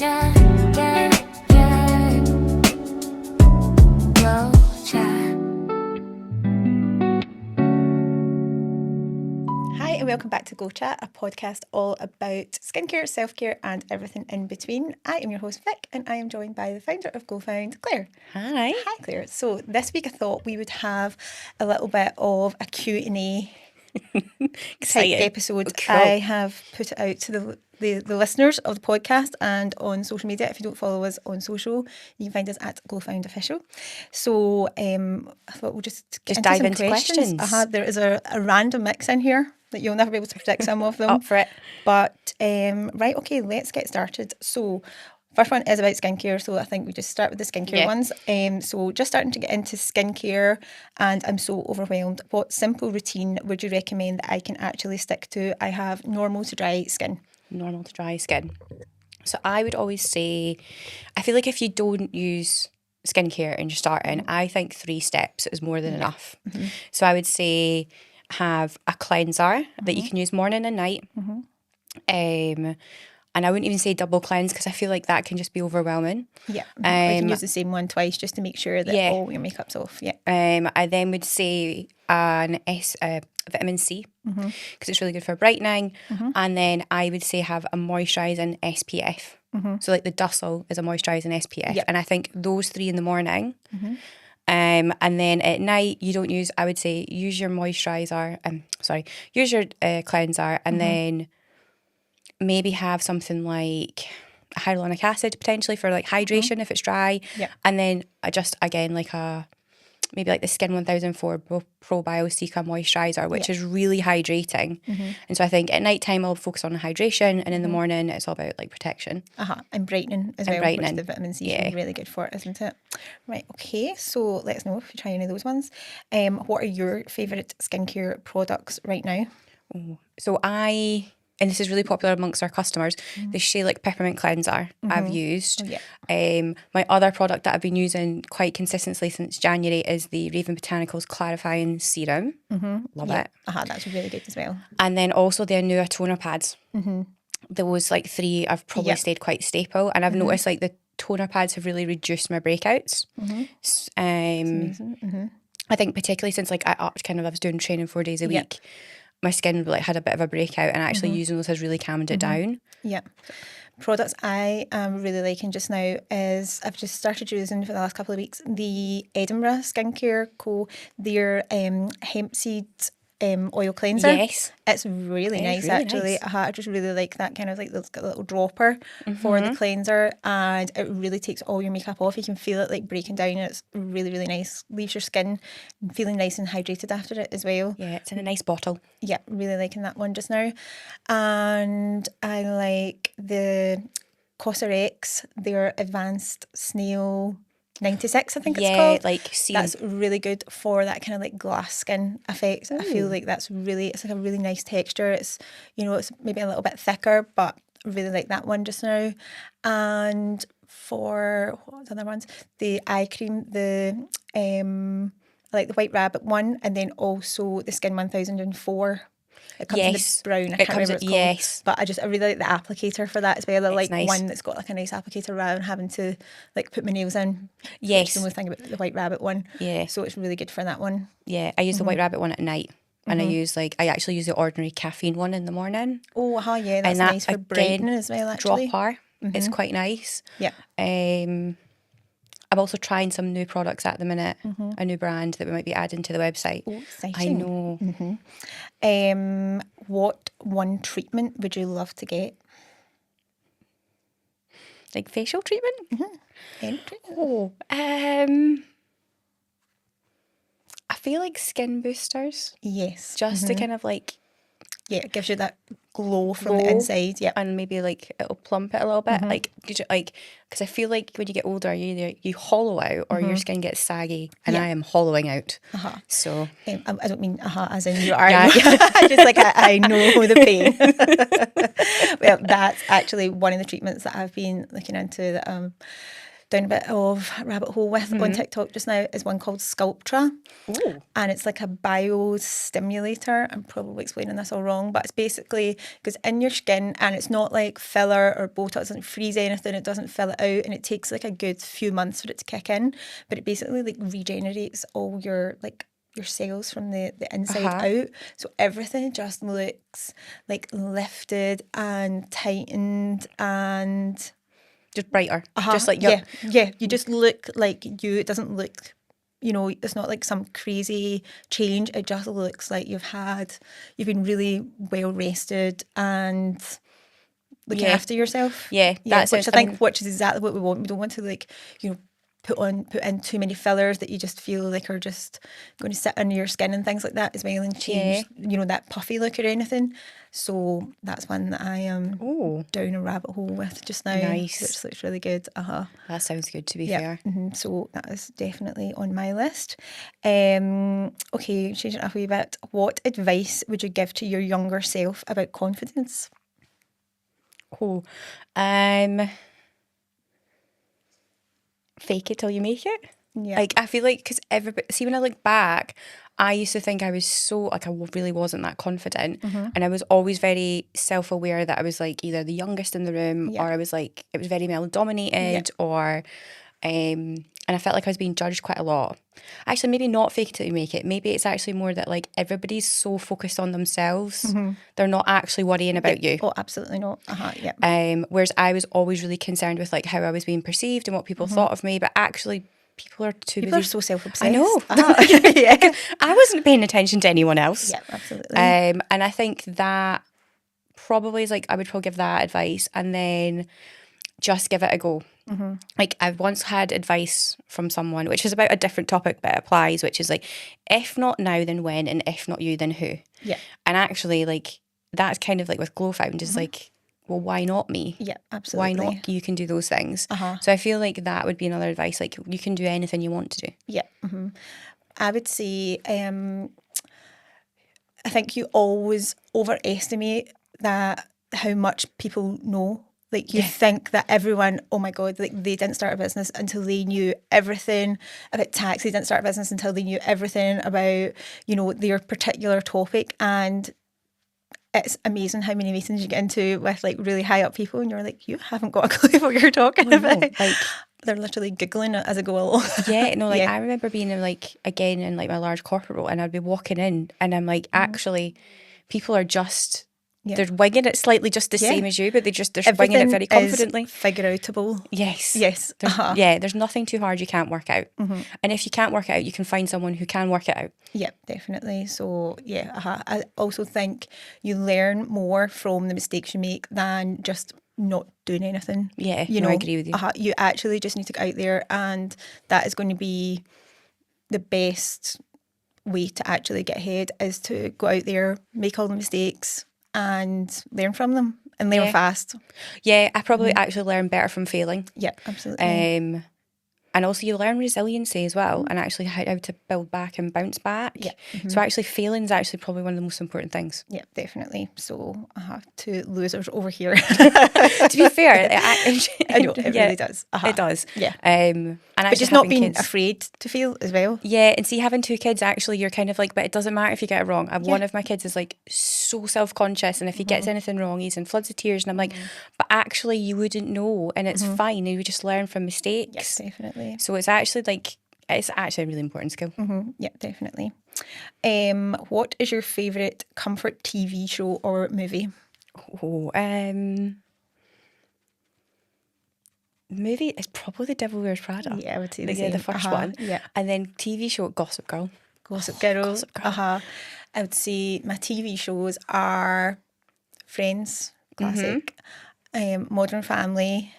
Yeah, yeah, yeah. GlowChat. Hi and welcome back to GlowChat, a podcast all about skincare, self-care and everything in between. I am your host Vic and I am joined by the founder of GlowFound, Claire. Hi. Hi Claire. So this week I thought we would have a little bit of a Q&A type Exciting. episode. Cool. I have put it out to the listeners of the podcast and on social media. If you don't follow us on social, you can find us at GlowFound Official. So I thought we'll just get dive some into questions. There is a random mix in here that you'll never be able to predict some of them. Up for it. But right, okay, let's get started. So first one is about skincare, so I think we just start with the skincare ones. So just starting to get into skincare and I'm so overwhelmed. What simple routine would you recommend that I can actually stick to? I have normal to dry skin. Normal to dry skin. So I would always say, I feel like if you don't use skincare and you're starting, I think 3 steps is more than enough. So I would say have a cleanser that you can use morning and night. And I wouldn't even say double cleanse because I feel like that can just be overwhelming. Yeah, you can use the same one twice just to make sure that all your makeup's off. Yeah. I then would say vitamin C because it's really good for brightening. And then I would say have a moisturising SPF. So like the Dussel is a moisturising SPF. Yep. And I think those 3 in the morning. And then at night you don't use, I would say use your moisturiser, use your cleanser and then maybe have something like hyaluronic acid potentially for like hydration if it's dry. Yep. And then just again like maybe like the Skin 1004 Probiotica moisturiser, which is really hydrating. And so I think at night time I'll focus on hydration and in the morning it's all about like protection. And brightening as well, which the vitamin C is really good for, isn't it? Right, okay, so let us know if you try any of those ones. What are your favourite skincare products right now? So and this is really popular amongst our customers, the Shea Peppermint Cleanser I've used. My other product that I've been using quite consistently since January is the Raven Botanicals Clarifying Serum. Love it. That's really good as well. And then also the Anua toner pads. Those 3 I've probably stayed quite staple. And I've noticed like the toner pads have really reduced my breakouts. I think particularly since I upped I was doing training 4 days a week. My skin had a bit of a breakout and actually using those has really calmed it down. Yeah. Products I am really liking just now is I've just started using for the last couple of weeks the Edinburgh Skincare Co. Their hemp seed oil cleanser. Yes. It's really nice really actually. nice. I just really like that kind of it's got a little dropper for the cleanser and it really takes all your makeup off. You can feel it breaking down and it's really, really nice. Leaves your skin feeling nice and hydrated after it as well. Yeah, it's in a nice bottle. Yeah, really liking that one just now. And I like the Cosrx, their Advanced Snail 96, I think it's called. That's really good for that kind of glass skin effect. I feel like it's a really nice texture. It's, it's maybe a little bit thicker, but I really like that one just now. And for, what the other ones? The eye cream, I like the White Rabbit one, and then also the Skin 1004. It comes in the brown. I can't remember what it's called. Yes. But I really like the applicator for that as well. I like nice. one that's got a nice applicator rather than having to put my nails in. Yes. That's the only thing about the White Rabbit one. Yeah. So it's really good for that one. Yeah, I use the White Rabbit one at night. And I actually use the ordinary caffeine one in the morning. Oh, yeah, that's nice for brightening as well, actually. Dropper is quite nice. Yeah. I'm also trying some new products at the minute, a new brand that we might be adding to the website. Oh, exciting. I know. What one treatment would you love to get? Facial treatment? Any treatment? Oh, I feel like skin boosters. Yes. Just to kind of yeah, it gives you that glow from the inside. Yeah. And maybe it'll plump it a little bit. Because I feel like when you get older, you hollow out or your skin gets saggy, and I am hollowing out. So I don't mean as in you are. Just I know the pain. Well, that's actually one of the treatments that I've been looking into that down a bit of a rabbit hole with on TikTok just now is one called Sculptra. Ooh. And it's like a biostimulator. I'm probably explaining this all wrong, but it's basically goes in your skin, and it's not like filler or Botox. It doesn't freeze anything. It doesn't fill it out, and it takes like a good few months for it to kick in. But it basically like regenerates all your like your cells from the inside out. So everything just looks like lifted and tightened and Just brighter. Just like yeah. You just look like you. It doesn't look, you know, it's not like some crazy change. It just looks like you've been really well rested and looking after yourself. Yeah, that's which I think which is exactly what we want. We don't want to like, you know, put in too many fillers that you just feel like are just going to sit under your skin and things like that as well and change, you know, that puffy look or anything. So that's one that I am down a rabbit hole with just now. Nice. Which looks really good. That sounds good, to be fair. So that is definitely on my list. Okay, changing it up a wee bit. What advice would you give to your younger self about confidence? Fake it till you make it. Yeah. Like, I feel like, because everybody, see, when I look back, I used to think I was so, like, I really wasn't that confident. And I was always very self-aware that I was, like, either the youngest in the room or I was, like, it was very male-dominated or, and I felt like I was being judged quite a lot. Actually, maybe not fake it till you make it. Maybe it's actually more that, like, everybody's so focused on themselves. They're not actually worrying about you. Oh, absolutely not. Whereas I was always really concerned with, like, how I was being perceived and what people thought of me. But actually, people are too busy. People are so self-obsessed. I know. I wasn't paying attention to anyone else. Yeah, absolutely. And I think that probably is, like, I would probably give that advice and then just give it a go. Like, I've once had advice from someone, which is about a different topic, but it applies, which is like, if not now, then when, and if not you, then who? Yeah. And actually, like, that's kind of like with GlowFound is like, well, why not me? Yeah, absolutely. Why not you can do those things? So I feel like that would be another advice. Like, you can do anything you want to do. Yeah. I would say, I think you always overestimate that how much people know. Like, you think that everyone, oh my God, like, they didn't start a business until they knew everything about tax. They didn't start a business until they knew everything about, you know, their particular topic. And it's amazing how many meetings you get into with, like, really high up people and you're like, you haven't got a clue what you're talking about. Like, they're literally Googling it as I go along. I remember being in, like, again, in, like, my large corporate role, and I'd be walking in and I'm like, actually, people are just... They're winging it slightly just the same as you, but they're winging it very confidently. Figure-outable. Yes. There's there's nothing too hard you can't work out. And if you can't work it out, you can find someone who can work it out. Yeah, definitely. So, I also think you learn more from the mistakes you make than just not doing anything. Yeah, you know, I agree with you. You actually just need to go out there, and that is going to be the best way to actually get ahead, is to go out there, make all the mistakes, and learn from them and learn fast. Yeah, I probably actually learn better from failing. Yeah, absolutely. And also you learn resiliency as well, and actually how to build back and bounce back. Yeah. So actually failing is actually probably one of the most important things. Yeah, definitely. So two losers over here. To be fair, I know, it really does. It does. Yeah. And but just not being afraid to fail as well. Yeah, and see, having two kids, actually, you're kind of like, but it doesn't matter if you get it wrong. One of my kids is like so self-conscious, and if he gets anything wrong, he's in floods of tears, and I'm like, but actually you wouldn't know, and it's fine, and you just learn from mistakes. Yes, definitely. So it's actually like, it's actually a really important skill. Yeah, definitely. What is your favourite comfort TV show or movie? Movie is probably The Devil Wears Prada. Yeah, I would say the first one. Yeah. And then TV show, Gossip Girl. Gossip Girl. I would say my TV shows are Friends, classic, Modern Family,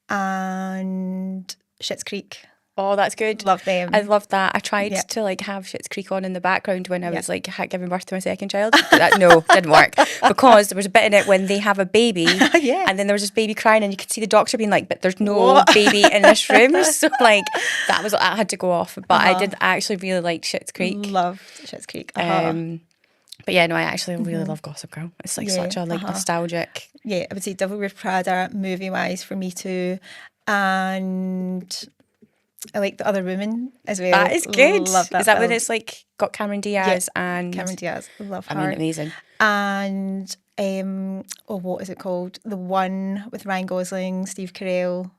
and Schitt's Creek. Oh, that's good. Love them. I love that. I tried to like have Schitt's Creek on in the background when I was like giving birth to my second child. But that didn't work, because there was a bit in it when they have a baby, and then there was this baby crying, and you could see the doctor being like, "But there's no baby in this room." So like that had to go off. But I did actually really like Schitt's Creek. Loved Schitt's Creek. But yeah, no, I actually really love Gossip Girl. It's like such a like nostalgic. Yeah, I would say Devil Wears Prada, movie wise, for me too. and I like The Other Woman as well. That is good. Love that Is that film. when it's like got Cameron Diaz and Cameron Diaz? Love her. I mean, amazing. And what is it called? The one with Ryan Gosling, Steve Carell.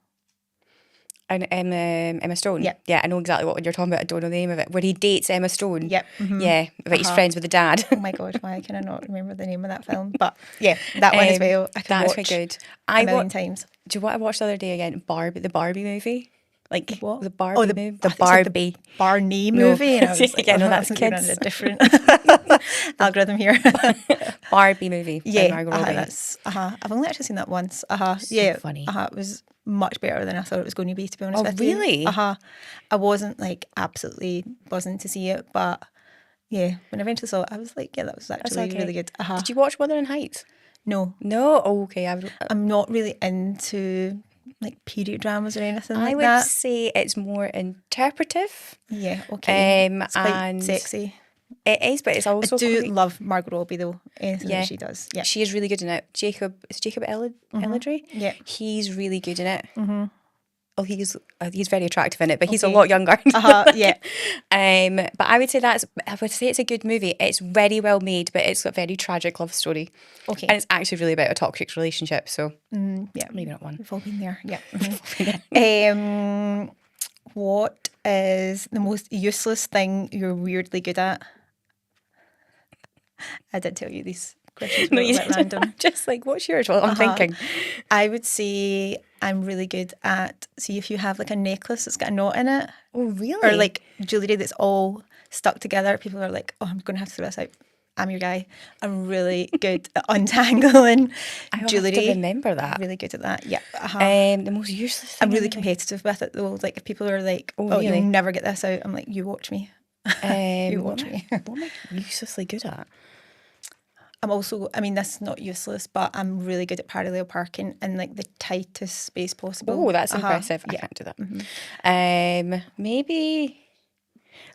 And Emma Stone. Yeah. Yeah, I know exactly what you're talking about. I don't know the name of it. Where he dates Emma Stone. Yep. Mhm. Yeah, but he's friends with the dad. Oh my god, why can I not remember the name of that film? But yeah, that one as well. I can That's watch quite good. a million times. Do you know what I watched the other day again? The Barbie movie. Like What? the Barbie movie. The I thought you said Barbie. the Barney movie. And I was like, Yeah, no, that's you're kids. on a different algorithm here. Barbie movie. By Yeah, Margot Robbie. that's I've only actually seen that once. Yeah, funny. It was much better than I thought it was going to be. To be honest Oh, with you. really? I wasn't like absolutely buzzing to see it, but yeah, when I eventually saw it, I was like, yeah, that was actually okay. really good. Did you watch Wuthering Heights? No, No. Oh, okay. I'm not really into like period dramas or anything I like would that. say it's more interpretive. Yeah, okay. It's quite and sexy. It is, but it's also I do quite- love Margot Robbie though. Anything Yeah. that she does. Yeah. She is really good in it. Jacob Elledry? Yeah. He's really good in it. Mm-hmm. Oh, he's very attractive in it, but he's a Okay. lot younger. Yeah. But I would say it's a good movie. It's very well made, but it's a very tragic love story. Okay. And it's actually really about a toxic relationship, so Yeah. maybe not one. We've all been there. Yeah. Mhm. What is the most useless thing you're weirdly good at? I did tell you these questions were a bit random. Just like, what's yours? Well, I'm thinking. I would say I'm really good at, see if you have like a necklace that's got a knot in it, Oh, really? or like jewellery that's all stuck together. People are like, oh, I'm going to have to throw this out. I'm your guy. I'm really good at untangling jewellery. have to remember that. Really good at that. Yeah. The most useless thing. I'm really competitive with it though. Like if people are like, oh, really? you'll never get this out, I'm like, you watch me. You watch me. What am I uselessly good at? I'm also, I mean, this is not useless, but I'm really good at parallel parking in like the tightest space possible. Oh, that's impressive. I Yeah. can't do that. Maybe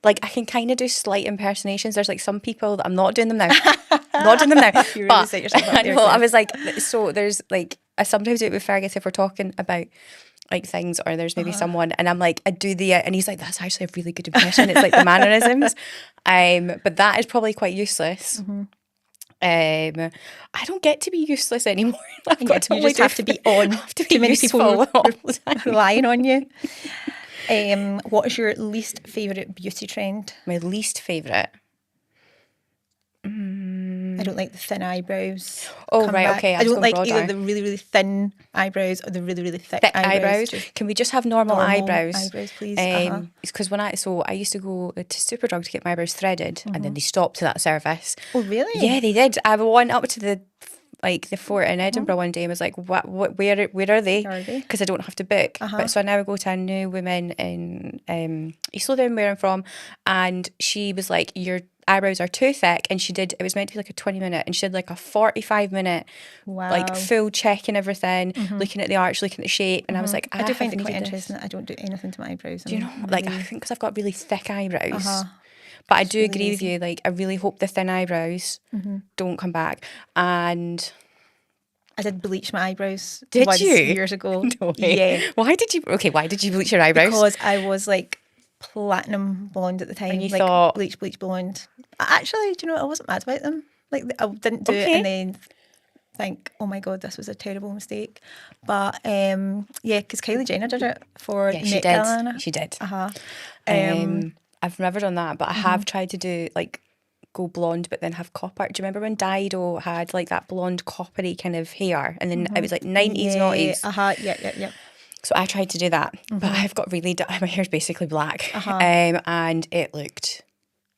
like I can kind of do slight impersonations. There's like some people that I'm not doing them now. Not doing them now. You really but set yourself up I there, know, I Claire. was like, so there's like, I sometimes do it with Fergus if we're talking about like things, or there's maybe someone, and I'm like, I do and he's like, that's actually a really good impression. It's like the mannerisms. But that is probably quite useless. Mm-hmm. I don't get to be useless anymore. I've got to You only just have to be on. have to be Too many people useful all the time. relying on you. What is your least favourite beauty trend? My least favourite. I don't like the thin eyebrows. Oh, come right, back. okay, I I was don't going like either broader. the really, really thin eyebrows or the really, really thick Thick eyebrows. eyebrows. Just Can we just have normal eyebrows? eyebrows, please. It's because I used to go to Superdrug to get my eyebrows threaded, and then they stopped that service. Oh, really? Yeah, they did. I went up to the fort in Edinburgh one day and was like, "What? Where are they?" Where are they? Because I don't have to book. But so I now go to a new woman in East Lothian, where I'm from, and she was like, "Your eyebrows are too thick," and it was meant to be like a 20-minute, and she did like a 45-minute Wow. like full check and everything, looking at the arch, looking at the shape, and I was like, I do find it haven't quite needed this. interesting that I don't do anything to my eyebrows. Do you know, like, I think because I've got really thick eyebrows. But I do agree with you. Like, I really hope the thin eyebrows don't come back. And I did bleach my eyebrows Did once you? years ago. No way. Yeah. Why did you bleach your eyebrows? Because I was like platinum blonde at the time. And you like thought- bleach blonde. Actually, do you know what? I wasn't mad about them. Like I didn't do it Okay. and then think, oh my god, this was a terrible mistake. But yeah, because Kylie Jenner did it for Yeah, she Met did. Gala. She did. I've I've never done that, but I have tried to do like go blonde but then have copper. Do you remember when Dido had like that blonde coppery kind of hair, and then it was like 90s, noughties? Yeah. So I tried to do that, but I've got my hair's basically black, and it looked.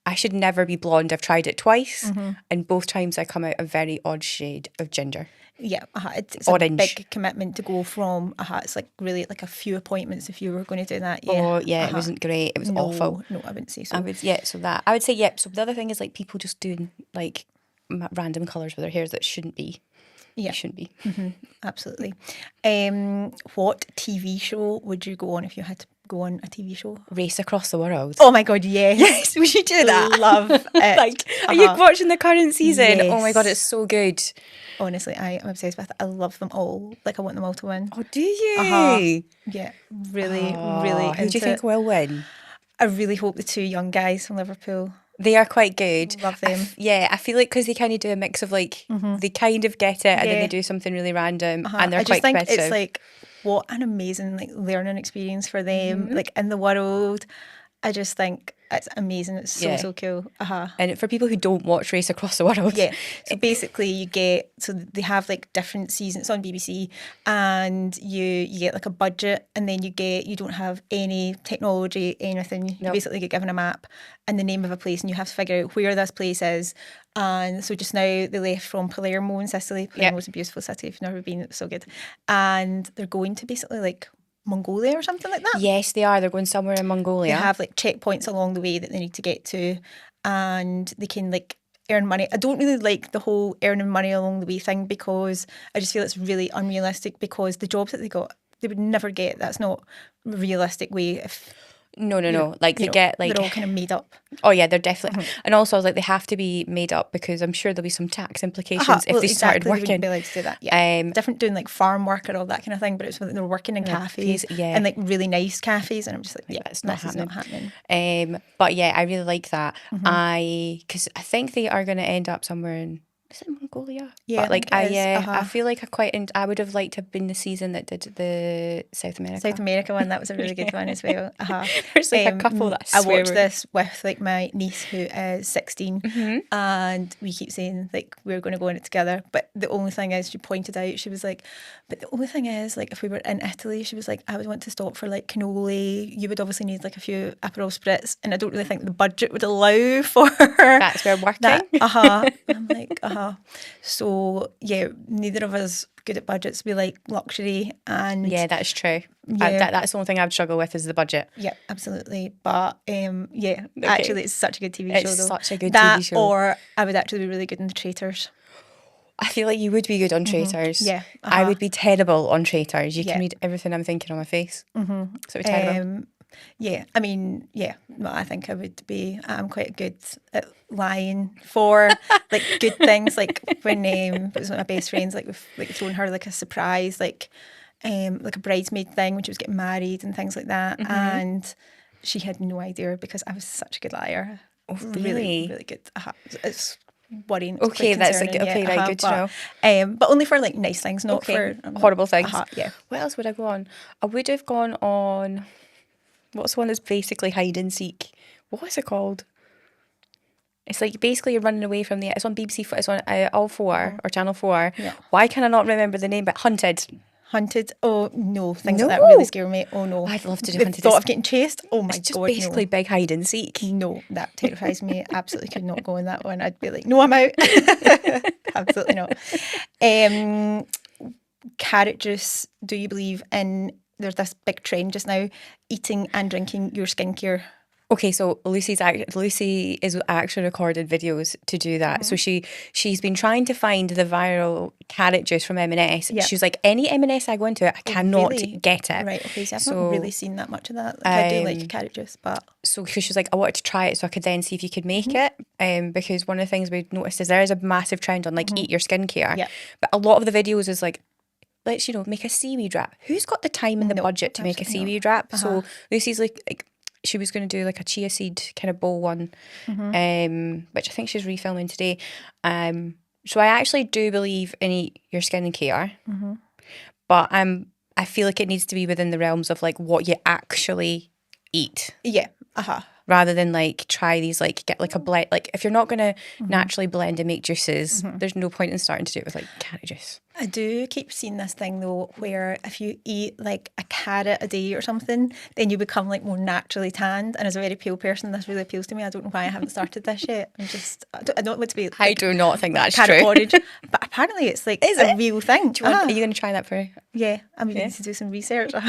I should never be blonde. I've tried it twice, and both times I come out a very odd shade of ginger. Yeah, it's a Orange. big commitment to go from. It's like really like a few appointments if you were going to do that. Yeah. Oh yeah, it wasn't great. It was awful. No, I wouldn't say so. I would so the other thing is like people just doing like random colours with their hairs that shouldn't be. Yeah. It shouldn't be. Absolutely. What TV show would you go on if you had to go on a TV show. Race Across the World. Oh my God, yes. Yes, we should do that. Love it. Like, are you watching the current season? Yes. Oh my God, it's so good. Honestly, I am obsessed with it. I love them all. Like, I want them all to win. Oh, do you? Yeah, really Who do you think into it. will win? I really hope the 2 young guys from Liverpool. They are quite good. Love them. I feel like because they kind of do a mix of like, they kind of get it and then they do something really random and they're I just quite think competitive. it's like, what an amazing like learning experience for them, like in the world. I just think it's amazing. It's so cool. And for people who don't watch Race Across the World. Yeah. So basically they have like different seasons. It's on BBC, and you get like a budget, and then you don't have any technology, anything. You basically get given a map and the name of a place, and you have to figure out where this place is. And so just now they left from Palermo in Sicily. Palermo is a beautiful city. If you've never been, it's so good. And they're going to basically like Mongolia or something like that. Yes, they are. They're going somewhere in Mongolia. They have like checkpoints along the way that they need to get to, and they can like earn money. I don't really like the whole earning money along the way thing, because I just feel it's really unrealistic, because the jobs that they got, they would never get. That's not a realistic way. If No. Like they get like they're all kind of made up. Oh yeah, they're definitely. And also, I was like, they have to be made up because I'm sure there'll be some tax implications if they started They wouldn't working. be allowed to do that. Yeah, different doing like farm work or all that kind of thing. But it's when they're working in cafes, and like really nice cafes, and I'm just like, it's not happening. Not happening. But yeah, I really like that. Because I think they are going to end up somewhere in. Is it Mongolia? Yeah, but like I I feel like I would have liked to have been the season that did the South America one. That was a really good one as well. There's like a couple that I watched this with like my niece who is 16, and we keep saying like we're going to go on it together. But the only thing is, she pointed out, she was like, but the only thing is, like if we were in Italy, she was like, I would want to stop for like cannoli. You would obviously need like a few Aperol spritz, and I don't really think the budget would allow for That's where working. that. I'm like, So yeah, neither of us good at budgets. We like luxury, and yeah, that's true. That's the only thing I would struggle with is the budget. Yeah, absolutely. But actually, it's such a good TV show. It's though. such a good that, TV show. Or I would actually be really good in The Traitors. I feel like you would be good on Traitors. Yeah, I would be terrible on Traitors. You can read everything I'm thinking on my face. So it'd be terrible. No, I think I would be. I'm quite good at lying for like good things. Like when it was one of my best friends, like we've like thrown her like a surprise, like a bridesmaid thing when she was getting married and things like that, and she had no idea because I was such a good liar. Oh, really? Really good. It's worrying. Okay, that's like right. Good to know. But only for like nice things, not for horrible things. Yeah. What else would I go on? I would have gone on. What's the one that's basically hide and seek? What is it called? It's like basically you're running away from it's on BBC. It's on All 4 or Channel 4. Yeah. Why can I not remember the name? But Hunted. Oh no, things like that really scare me. Oh no, I'd love to do the Hunted. thought of getting chased. Oh my It's just God, basically big hide and seek. No, that terrifies me. Absolutely could not go on that one. I'd be like, no, I'm out. Absolutely not. Carrot juice. Do you believe in? There's this big trend just now, eating and drinking your skincare. Okay, so Lucy is actually recorded videos to do that. So she's been trying to find the viral carrot juice from M&S. Yeah. She was like, any M&S I go into, I cannot get it. Right. Okay. So I've not really seen that much of that. Like, I do like carrot juice, but so because she's like, I wanted to try it so I could then see if you could make it. Because one of the things we noticed is there is a massive trend on like eat your skincare. Yeah. But a lot of the videos is like, let's make a seawhid wrap. Who's got the time and the budget to make a seaweed wrap? So Lucy's like she was going to do like a chia seed kind of bowl one, which I think she's refilming today. So I actually do believe in eat your skincare, but I feel like it needs to be within the realms of like what you actually eat. Yeah. Rather than like try these like get like a blend, like if you're not going to naturally blend and make juices, there's no point in starting to do it with like carrot juice. I do keep seeing this thing though where if you eat like a carrot a day or something, then you become like more naturally tanned. And as a very pale person, this really appeals to me. I don't know why I haven't started this yet. I don't want to be like, I do not think that's carrot true. porridge, but apparently it's like a real thing. Are you going to try that for? Yeah, I'm going to do some research. But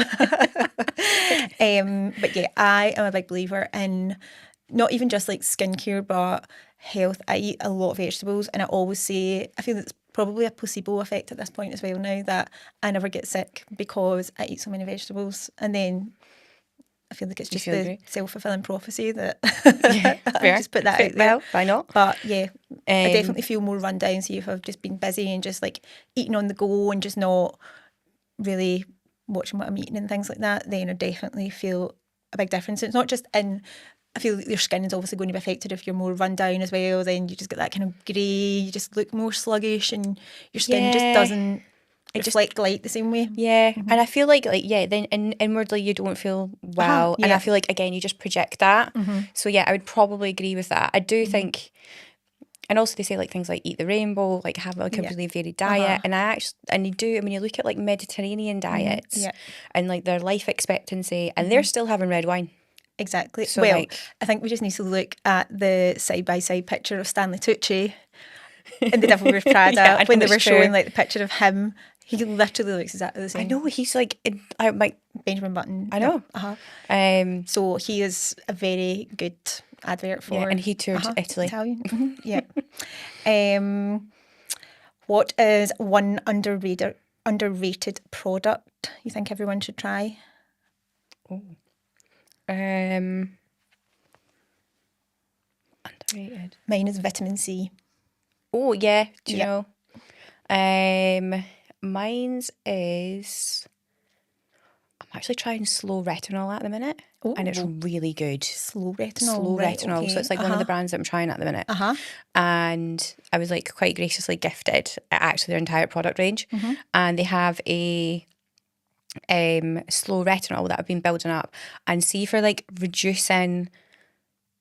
yeah, I am a big believer in not even just like skincare, but health. I eat a lot of vegetables, and I always say I feel it's probably a placebo effect at this point as well now that I never get sick because I eat so many vegetables. And then feel like it's You just feel the agree? self-fulfilling prophecy that I'll Fair. just put that Fair. out there. Well, why not? But yeah, I Um, definitely feel more run down. So if I've just been busy and just like eating on the go and just not really watching what I'm eating and things like that, then I definitely feel a big difference. It's not just in, I feel like your skin is obviously going to be affected if you're more run down as well. Then you just get that kind of grey, you just look more sluggish and your skin just Yeah. doesn't It just- reflect light the same way. Yeah, and I feel like then inwardly you don't feel well, and yeah. I feel like again you just project that. So yeah, I would probably agree with that. I do think, and also they say like things like eat the rainbow, like have like a Yeah. really varied diet, and I actually and you do. I mean, you look at like Mediterranean diets, Yeah. and like their life expectancy, and they're still having red wine. Exactly. So, well, like- I think we just need to look at the side-by-side picture of Stanley Tucci in The Devil Wears Prada Yeah, I when know, they were it's showing true. like the picture of him. He literally looks exactly the same. I know he's like, I'm like, Benjamin Button. I know. So he is a very good advert for. Yeah, and he toured Italy. Italian. Yeah. What is one underrated product you think everyone should try? Underrated. Mine is vitamin C. Oh yeah, do you Yeah. know? Mine's is. I'm actually trying slow retinol at the minute, and it's Ooh. really good. Slow retinol. Slow right, retinol, okay. so it's like one of the brands that I'm trying at the minute. And I was like quite graciously gifted actually their entire product range, and they have a slow retinol that I've been building up, and see for like reducing.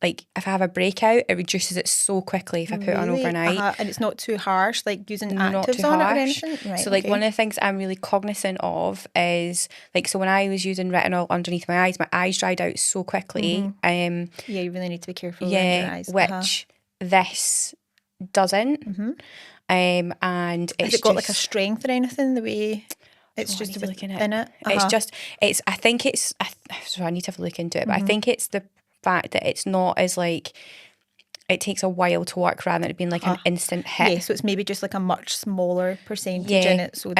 Like if I have a breakout, it reduces it so quickly if I put it on Really? overnight. And it's not too harsh, like using Not actives too on it or harsh. anything? Right, So like okay. one of the things I'm really cognizant of is like, so when I was using retinol underneath my eyes dried out so quickly. Yeah, you really need to be careful around your eyes. Which this doesn't. And Has it's it got like a just- strength or anything? The way it's Oh, I just need to look in it. in it. It's just, it's, I think it's, so I need to have a look into it, but I think it's the fact that it's not as like, it takes a while to work rather than it being like an instant hit. Yeah, so it's maybe just like a much smaller percentage in it. So that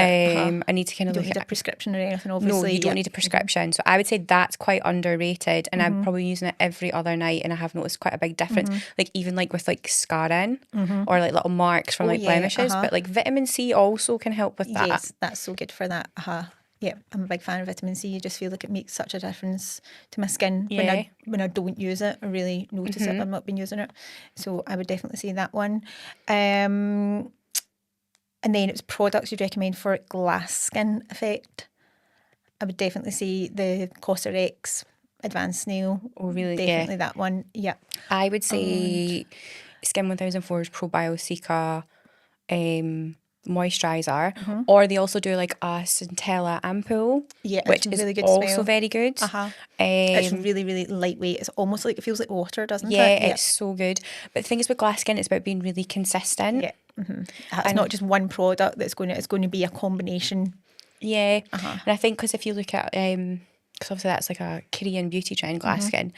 I need to kind you of don't look need at a prescription or anything, No, obviously. you don't need a prescription. So I would say that's quite underrated, and I'm probably using it every other night, and I have noticed quite a big difference. Like even like with like scarring or like little marks from like blemishes, but like vitamin C also can help with that. Yes, that's so good for that. Yeah, I'm a big fan of vitamin C. You just feel like it makes such a difference to my skin when I don't use it. I really notice it. I've not been using it, so I would definitely say that one. And then it's products you'd recommend for glass skin effect. I would definitely say the Cosrx Advanced Snail. Oh, really? Definitely that one. Yeah. I would say Skin 1004's Probiotica moisturiser, or they also do like a Centella ampoule, Yeah, it's which is really good also smell. very good. It's really, really lightweight. It's almost like it feels like water, doesn't Yeah, it? it's so good. But the thing is with glass skin, it's about being really consistent. Yeah. It's not just one product that's it's going to be a combination. Yeah, and I think because if you look at because obviously that's like a Korean beauty trend, glass skin,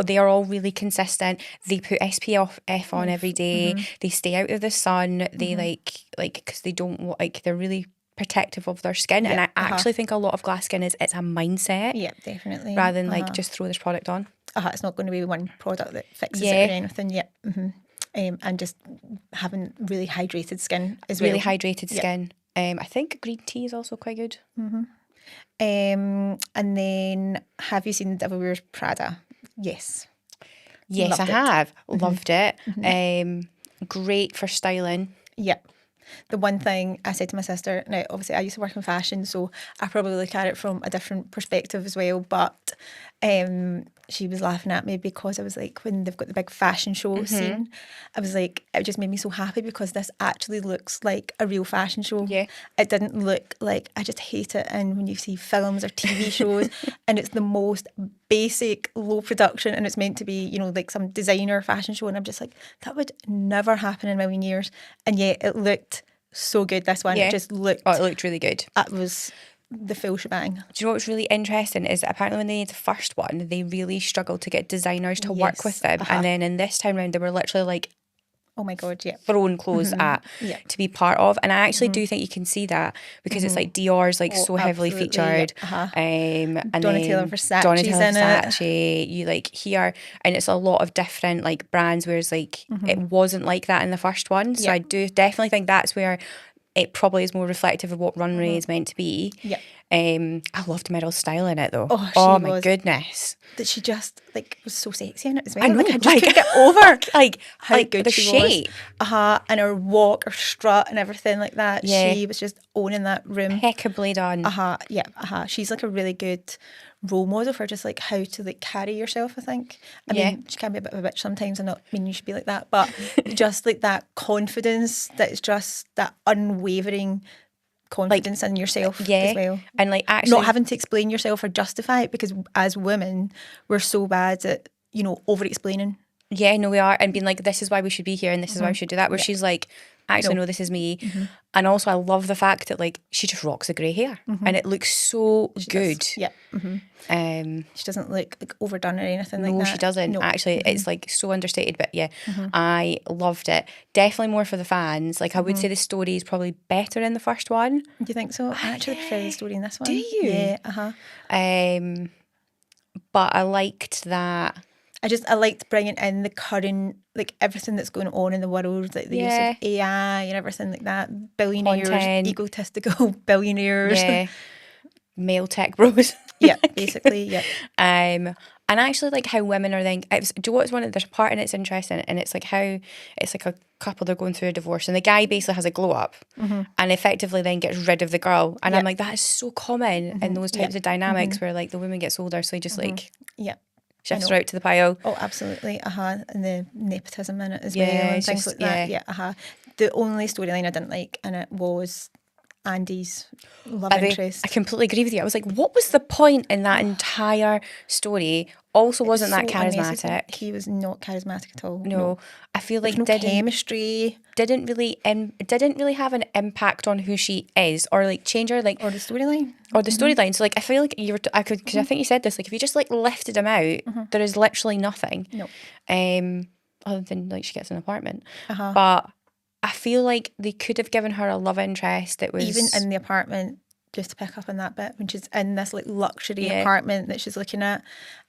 they are all really consistent. They put SPF on every day. They stay out of the sun. They like because they don't want, like, they're really protective of their skin. And I actually think a lot of glass skin it's a mindset. Yeah, definitely. Rather than like just throw this product on. It's not going to be one product that fixes it or anything. Yeah. And just having really hydrated skin as well. Really hydrated skin. I think green tea is also quite good. And then, have you seen The Devil Wears Prada? Yes. Yes, Loved I it. have. Loved it. Great for styling. Yeah. The one thing I said to my sister, now obviously I used to work in fashion, so I probably look at it from a different perspective as well, but she was laughing at me because I was like, when they've got the big fashion show scene, I was like, it just made me so happy because this actually looks like a real fashion show. Yeah. It didn't look like, I just hate it, and when you see films or TV shows and it's the most basic, low production, and it's meant to be, you know, like some designer fashion show, and I'm just like, that would never happen in a million years, and yet it looked so good, this one. It just looked... Oh, it looked really good. It was the full shebang. Do you know what's really interesting is that apparently when they did the first one, they really struggled to get designers to work with them. And then in this time round, they were literally like, Oh my God, yeah. thrown clothes at Yeah. to be part of. And I actually do think you can see that because it's like Dior's like so heavily absolutely, featured. yeah. And Donatella then Versace's in it. Versace, you like hear, and it's a lot of different like brands, whereas like it wasn't like that in the first one. So Yeah. I do definitely think that's where it probably is more reflective of what runway is meant to be. Yeah. I loved Meryl's style in it though. Oh, Oh she my was- goodness. That she just like was so sexy in it as well. I know, Like, I just like- couldn't get over like how like good the she shape. was. And her walk, her strut, and everything like that. Yeah. She was just owning that room. Impeccably done. Yeah. She's like a really good role model for just like how to like carry yourself, I think. I mean, she can be a bit of a bitch sometimes, and not mean you should be like that, but just like that confidence, that it's just that unwavering confidence in yourself as well. And like actually Not having to explain yourself or justify it, because as women, we're so bad at, you know, over explaining. yeah, no, we are, and being like, this is why we should be here and this is why we should do that, where she's like, actually no, this is me. And also I love the fact that like she just rocks the grey hair and it looks so good. Yeah. She doesn't look like overdone or anything like that. No, she doesn't. No. Actually, it's like so understated. But yeah, I loved it. Definitely more for the fans. Like I would say the story is probably better in the first one. Do you think so? I actually prefer the story in this one. Do you? Yeah. But I liked that. I liked bringing in the current, like everything that's going on in the world, like the use of AI and everything like that. Billionaires, Content. egotistical billionaires. Yeah. Male tech bros. Yeah, basically, yeah. And actually like how women are then, do you know what's there's a part and it's interesting, and it's like how it's like a couple, they're going through a divorce and the guy basically has a glow up and effectively then gets rid of the girl, and I'm like, that is so common in those types of dynamics where like the woman gets older, so he just like shifts her out to the pile. Oh, absolutely. And the nepotism in it as Yeah, well and it's things just- like that. Yeah. The only storyline I didn't like in it was Andy's love interest. I completely agree with you. I was like, what was the point in that entire story? Also wasn't that So unnecessary. charismatic. He was not charismatic at all. No, I feel like There's no chemistry didn't really have an impact on who she is, or like change her, like or the storyline. or the storyline. So like I feel like because I think you said this, like if you just like lifted him out, there is literally nothing. No. Other than like she gets an apartment, but I feel like they could have given her a love interest that was Even in the apartment, just to pick up on that bit, when she's in this like luxury apartment that she's looking at,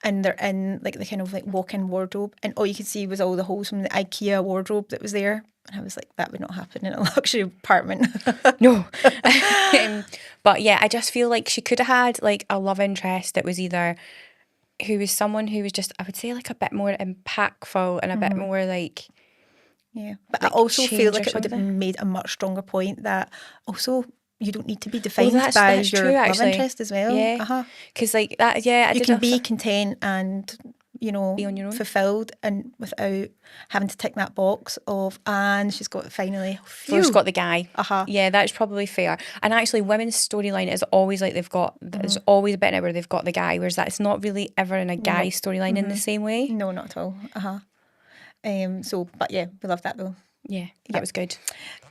and they're in like the kind of like walk-in wardrobe, and all you could see was all the holes from the IKEA wardrobe that was there. And I was like, that would not happen in a luxury apartment. No. But yeah, I just feel like she could have had like a love interest that was either who was someone who was just, I would say, like a bit more impactful and a bit more like... Yeah, but like I also feel change like or it would have something. made a much stronger point that also you don't need to be defined by that's your true, love actually. interest as well. Yeah. Because like that, yeah, I You did can have be content and, you know, Be on your own. fulfilled, and without having to tick that box of, and she's got finally. First phew. got the guy. Yeah, that's probably fair. And actually, women's storyline is always like they've got. There's always a bit in it where they've got the guy, whereas that's not really ever in a guy storyline in the same way. No, not at all. But yeah, we love that though. Yeah, that was good.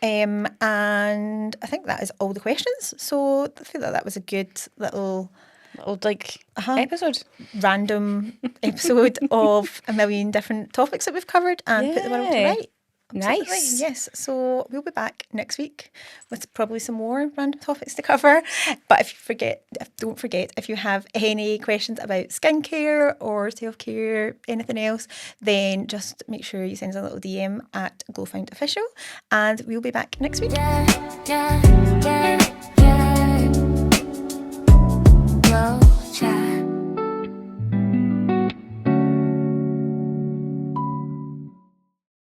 And I think that is all the questions. So I feel like that was a good little Little like episode. random episode of a million different topics that we've covered and put the world to Yeah. right. Absolutely, Nice. yes. So we'll be back next week with probably some more random topics to cover. But don't forget, if you have any questions about skincare or self-care, anything else, then just make sure you send us a little DM at GlowFoundOfficial, and we'll be back next week. Yeah, yeah, yeah.